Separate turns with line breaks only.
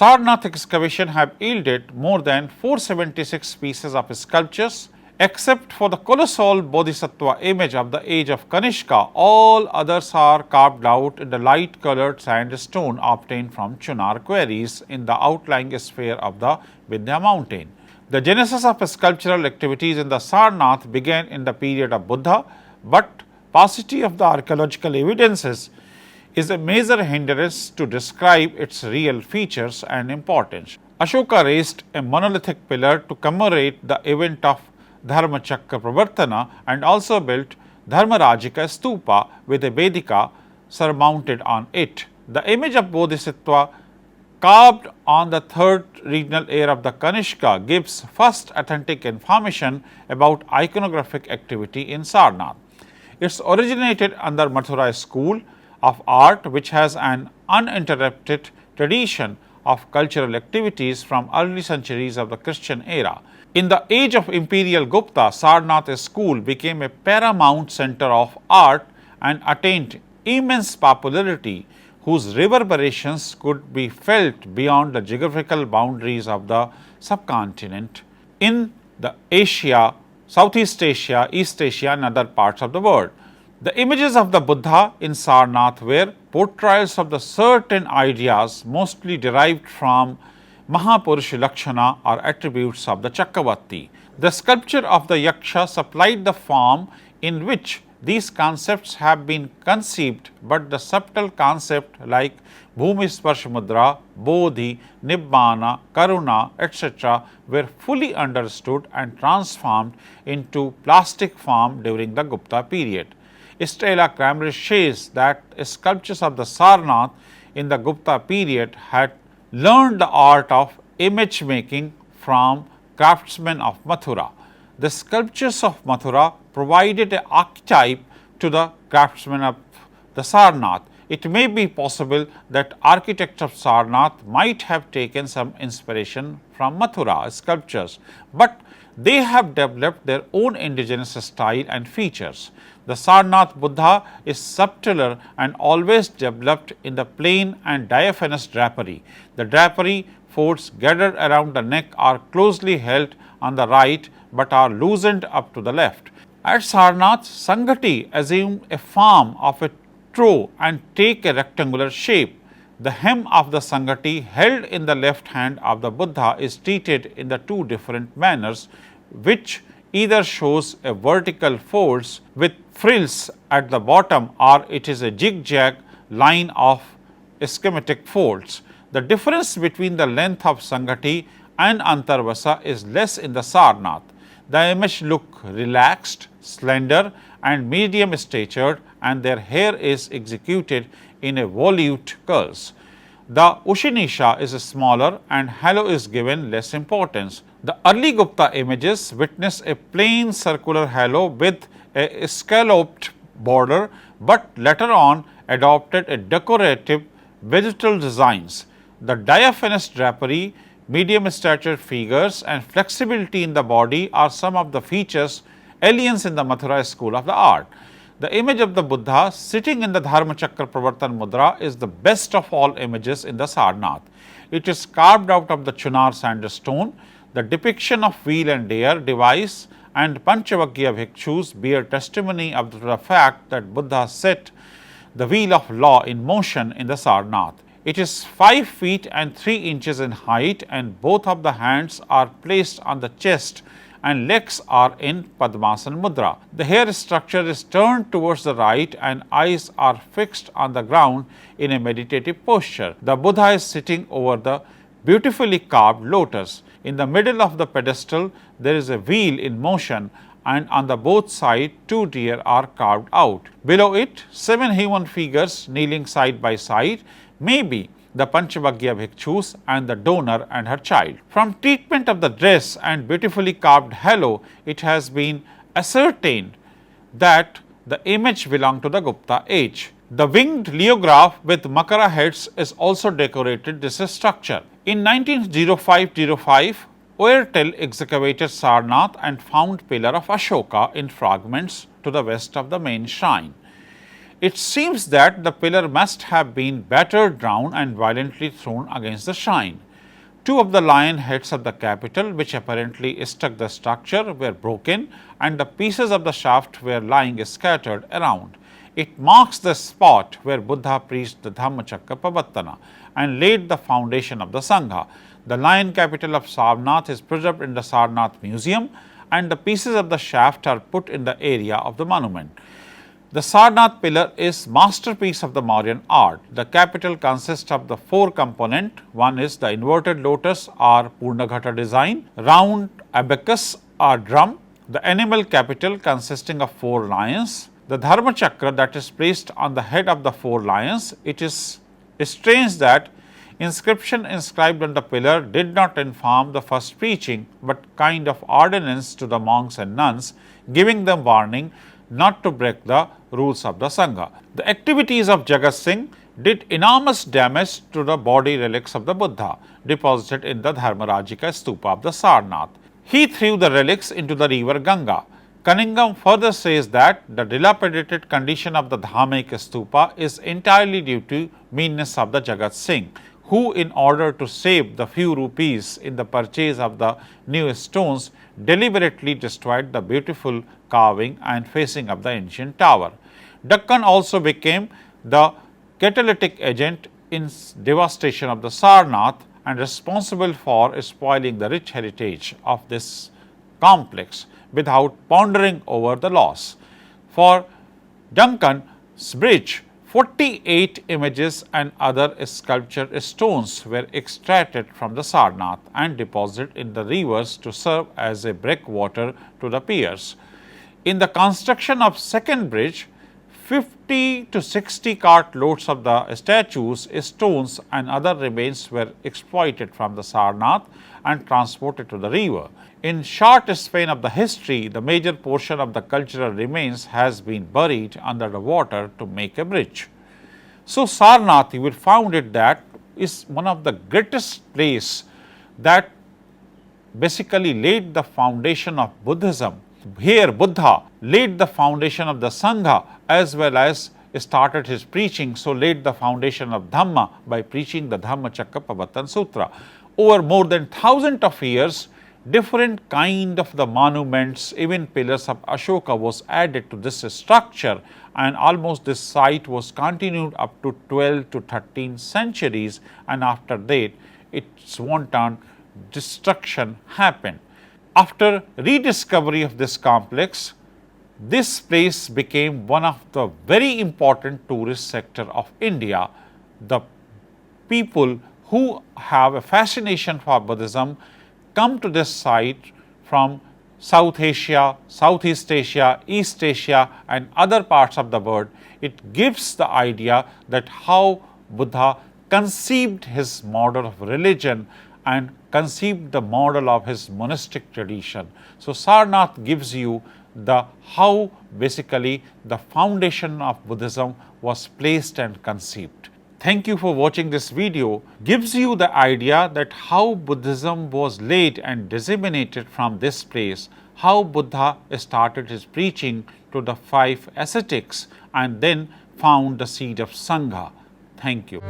Sarnath excavation have yielded more than 476 pieces of sculptures. Except for the colossal Bodhisattva image of the age of Kanishka, all others are carved out in the light-colored sandstone obtained from Chunar quarries in the outlying sphere of the Vindhya mountain. The genesis of sculptural activities in the Sarnath began in the period of Buddha, but paucity of the archaeological evidences is a major hindrance to describe its real features and importance. Ashoka raised a monolithic pillar to commemorate the event of Dharmachakra Pravartana and also built Dharmarajika Stupa with a Vedika surmounted on it. The image of Bodhisattva carved on the third regional heir of the Kanishka gives first authentic information about iconographic activity in Sarnath. It originated under Mathura school of art, which has an uninterrupted tradition of cultural activities from early centuries of the Christian era. In the age of Imperial Gupta, Sarnath school became a paramount center of art and attained immense popularity, whose reverberations could be felt beyond the geographical boundaries of the subcontinent in the Asia, Southeast Asia, East Asia and other parts of the world. The images of the Buddha in Sarnath were portrayals of the certain ideas mostly derived from Mahapurusha Lakshana or attributes of the Chakravarti. The sculpture of the Yaksha supplied the form in which these concepts have been conceived, but the subtle concept like Bhumi Sparsh Mudra, Bodhi, Nibbana, Karuna, etc. were fully understood and transformed into plastic form during the Gupta period. Stella Cranbridge says that sculptures of the Sarnath in the Gupta period had learned the art of image making from craftsmen of Mathura. The sculptures of Mathura provided an archetype to the craftsmen of the Sarnath. It may be possible that architects of Sarnath might have taken some inspiration from Mathura sculptures, but they have developed their own indigenous style and features. The Sarnath Buddha is subtler and always developed in the plain and diaphanous drapery. The drapery folds gathered around the neck are closely held on the right but are loosened up to the left. At Sarnath, Sanghati assume a form of a trough and take a rectangular shape. The hem of the Sanghati held in the left hand of the Buddha is treated in the two different manners, which either shows a vertical folds with frills at the bottom or it is a zigzag line of schematic folds. The difference between the length of Sanghati and Antarvasa is less in the Sarnath. The image look relaxed, slender and medium statured, and their hair is executed in a volute curls. The Ushinisha is smaller and halo is given less importance. The early Gupta images witness a plain circular halo with a scalloped border, but later on adopted a decorative vegetal designs. The diaphanous drapery, medium stature figures and flexibility in the body are some of the features aliens in the Mathura school of the art. The image of the Buddha sitting in the Dharmachakra Pravartan Mudra is the best of all images in the Sarnath. It is carved out of the Chunar sandstone. The depiction of wheel and deer device and Panchavagya bhikshus bear testimony of the fact that Buddha set the wheel of law in motion in the Sarnath. It is 5 feet and 3 inches in height, and both of the hands are placed on the chest and legs are in Padmasana Mudra. The hair structure is turned towards the right and eyes are fixed on the ground in a meditative posture. The Buddha is sitting over the beautifully carved lotus. In the middle of the pedestal, there is a wheel in motion, and on the both sides 2 deer are carved out. Below it, 7 human figures kneeling side by side, may be the Panchavagya bhikshus and the donor and her child. From treatment of the dress and beautifully carved halo, it has been ascertained that the image belonged to the Gupta age. The winged leograph with Makara heads is also decorated this structure. In 1905-05, Oertel excavated Sarnath and found pillar of Ashoka in fragments to the west of the main shrine. It seems that the pillar must have been battered down and violently thrown against the shrine. Two of the lion heads of the capital, which apparently struck the structure, were broken and the pieces of the shaft were lying scattered around. It marks the spot where Buddha preached the Dhammacakka Pravattana and laid the foundation of the Sangha. The lion capital of Sarnath is preserved in the Sarnath Museum and the pieces of the shaft are put in the area of the monument. The Sarnath pillar is masterpiece of the Mauryan art. The capital consists of the four component. One is the inverted lotus or Purnaghata design, round abacus or drum, the animal capital consisting of four lions, the Dharma Chakra that is placed on the head of the four lions. It is strange that inscription inscribed on the pillar did not inform the first preaching, but kind of ordinance to the monks and nuns, giving them warning not to break the rules of the Sangha. The activities of Jagat Singh did enormous damage to the body relics of the Buddha deposited in the Dharmarajika stupa of the Sarnath. He threw the relics into the river Ganga. Cunningham further says that the dilapidated condition of the Dhamik stupa is entirely due to meanness of the Jagat Singh, who, in order to save the few rupees in the purchase of the new stones, deliberately destroyed the beautiful carving and facing of the ancient tower. Deccan also became the catalytic agent in devastation of the Sarnath and responsible for spoiling the rich heritage of this complex without pondering over the loss. For Duncan's bridge, 48 images and other sculpture stones were extracted from the Sarnath and deposited in the rivers to serve as a breakwater to the piers. In the construction of second bridge, 50 to 60 cart loads of the statues, stones and other remains were exploited from the Sarnath and transported to the river. In short span of the history, the major portion of the cultural remains has been buried under the water to make a bridge. So Sarnath, you will find it that is one of the greatest place that basically laid the foundation of Buddhism. Here Buddha laid the foundation of the Sangha as well as started his preaching, so laid the foundation of Dhamma by preaching the Dhammacakka Pravattana Sutra. Over more than thousands of years, different kind of the monuments, even pillars of Ashoka was added to this structure, and almost this site was continued up to 12 to 13 centuries, and after that its wanton destruction happened. After rediscovery of this complex, this place became one of the very important tourist sector of India. The people who have a fascination for Buddhism come to this site from South Asia, Southeast Asia, East Asia and other parts of the world. It gives the idea that how Buddha conceived his model of religion and conceived the model of his monastic tradition. So Sarnath gives you the how basically the foundation of Buddhism was placed and conceived. Thank you for watching this video. Gives you the idea that how Buddhism was laid and disseminated from this place, how Buddha started his preaching to the 5 ascetics and then found the seed of Sangha. Thank you.